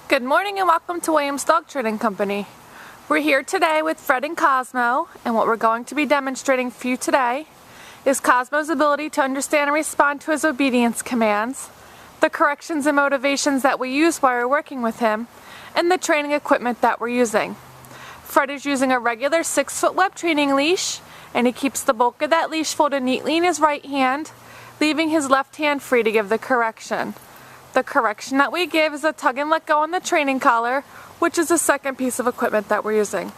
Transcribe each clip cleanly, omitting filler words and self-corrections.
Good morning and welcome to Williams Dog Training Company. We're here today with Fred and Cosmo, and what we're going to be demonstrating for you today is Cosmo's ability to understand and respond to his obedience commands, the corrections and motivations that we use while we're working with him, and the training equipment that we're using. Fred is using a regular 6-foot web training leash, and he keeps the bulk of that leash folded neatly in his right hand, leaving his left hand free to give the correction. The correction that we give is a tug and let go on the training collar, which is the second piece of equipment that we're using.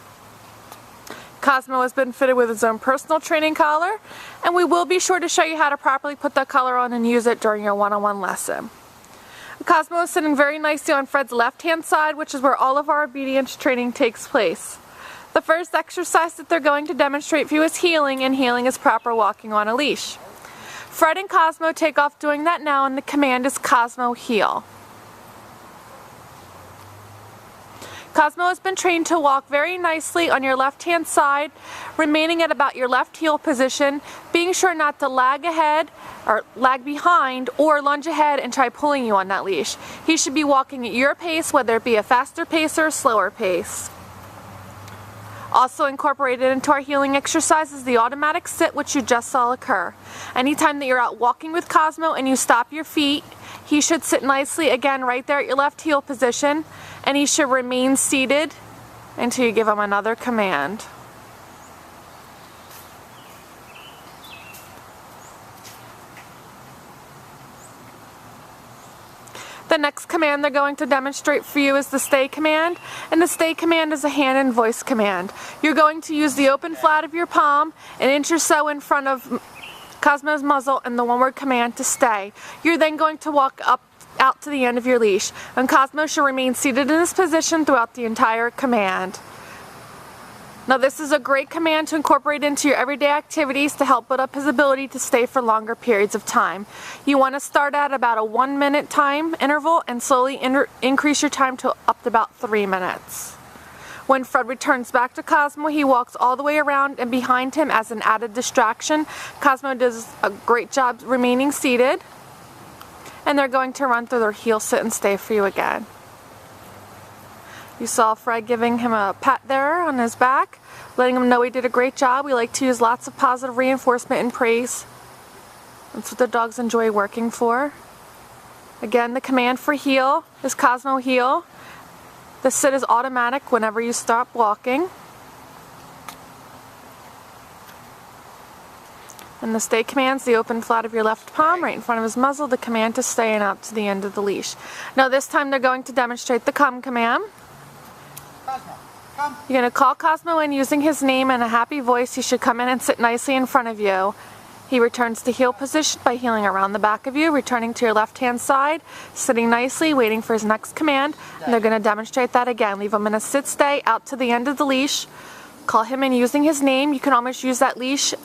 Cosmo has been fitted with his own personal training collar, and we will be sure to show you how to properly put that collar on and use it during your one-on-one lesson. Cosmo is sitting very nicely on Fred's left-hand side, which is where all of our obedience training takes place. The first exercise that they're going to demonstrate for you is heeling, and heeling is proper walking on a leash. Fred and Cosmo take off doing that now, and the command is Cosmo heel. Cosmo has been trained to walk very nicely on your left-hand side, remaining at about your left heel position, being sure not to lag ahead or lag behind or lunge ahead and try pulling you on that leash. He should be walking at your pace, whether it be a faster pace or a slower pace. Also incorporated into our heeling exercise is the automatic sit, which you just saw occur. Anytime that you're out walking with Cosmo and you stop your feet, he should sit nicely again right there at your left heel position, and he should remain seated until you give him another command. The next command they're going to demonstrate for you is the stay command, and the stay command is a hand and voice command. You're going to use the open flat of your palm an inch or so in front of Cosmo's muzzle and the one-word command to stay. You're then going to walk out to the end of your leash, and Cosmo should remain seated in this position throughout the entire command. Now this is a great command to incorporate into your everyday activities to help build up his ability to stay for longer periods of time. You want to start at about a 1-minute time interval and slowly increase your time to up to about 3 minutes. When Fred returns back to Cosmo, he walks all the way around and behind him as an added distraction. Cosmo does a great job remaining seated, and they're going to run through their heel, sit, and stay for you again. You saw Fred giving him a pat there on his back, letting him know he did a great job. We like to use lots of positive reinforcement and praise. That's what the dogs enjoy working for. Again, the command for heel is Cosmo heel. The sit is automatic whenever you stop walking. And the stay command's the open flat of your left palm right in front of his muzzle, the command to stay and out to the end of the leash. Now this time they're going to demonstrate the come command. Cosmo, come. You're going to call Cosmo in using his name and a happy voice. He should come in and sit nicely in front of you. He returns to heel position by heeling around the back of you, returning to your left-hand side, sitting nicely, waiting for his next command. And they're going to demonstrate that again. Leave him in a sit stay out to the end of the leash. Call him in using his name. You can almost use that leash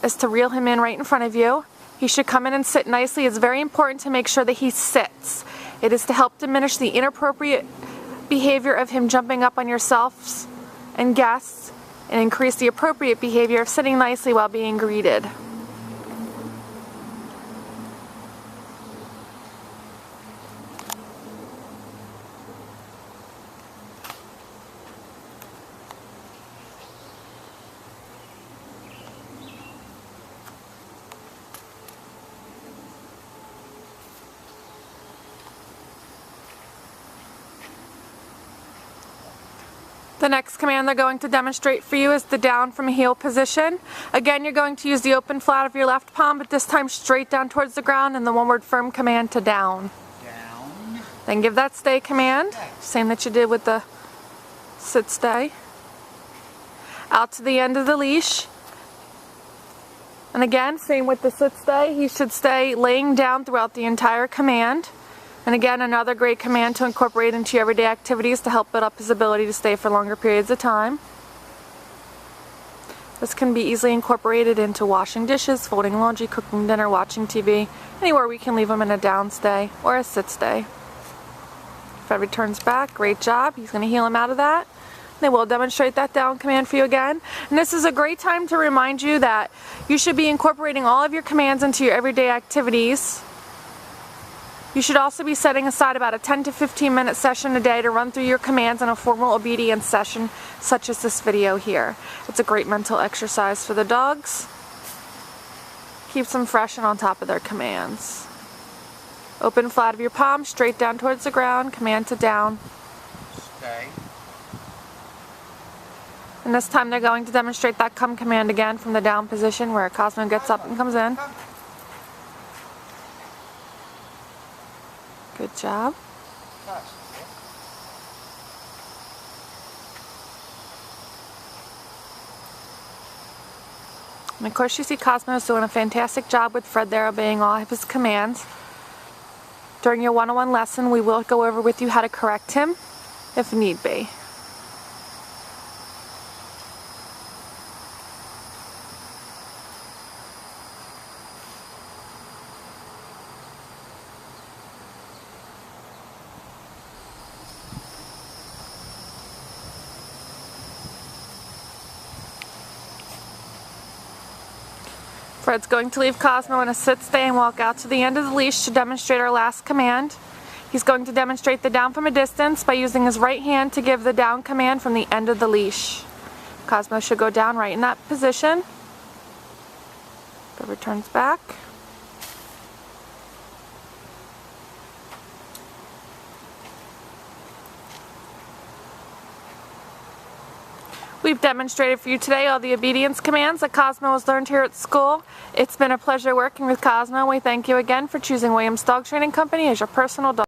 as to reel him in right in front of you. He should come in and sit nicely. It's very important to make sure that he sits. It is to help diminish the inappropriate behavior of him jumping up on yourselves and guests, and increase the appropriate behavior of sitting nicely while being greeted. The next command they're going to demonstrate for you is the down from heel position. Again, you're going to use the open flat of your left palm, but this time straight down towards the ground, and the one-word firm command to down. Down. Then give that stay command, same that you did with the sit stay. Out to the end of the leash. And again, same with the sit stay. He should stay laying down throughout the entire command. And again, another great command to incorporate into your everyday activities to help build up his ability to stay for longer periods of time. This can be easily incorporated into washing dishes, folding laundry, cooking dinner, watching TV, anywhere we can leave him in a down stay or a sit stay. Fred returns back, great job. He's going to heel him out of that. They will demonstrate that down command for you again. And this is a great time to remind you that you should be incorporating all of your commands into your everyday activities You should also be setting aside about a 10 to 15 minute session a day to run through your commands in a formal obedience session, such as this video here. It's a great mental exercise for the dogs. Keeps them fresh and on top of their commands. Open flat of your palm, straight down towards the ground, command to down. Stay. And this time they're going to demonstrate that come command again from the down position where Cosmo gets up and comes in. Come. Good job. Touch. And of course you see Cosmo is doing a fantastic job with Fred there, obeying all of his commands. During your one-on-one lesson, we will go over with you how to correct him if need be. Fred's going to leave Cosmo in a sit, stay, and walk out to the end of the leash to demonstrate our last command. He's going to demonstrate the down from a distance by using his right hand to give the down command from the end of the leash. Cosmo should go down right in that position. Fred returns back. We've demonstrated for you today all the obedience commands that Cosmo has learned here at school. It's been a pleasure working with Cosmo. We thank you again for choosing Williams Dog Training Company as your personal dog.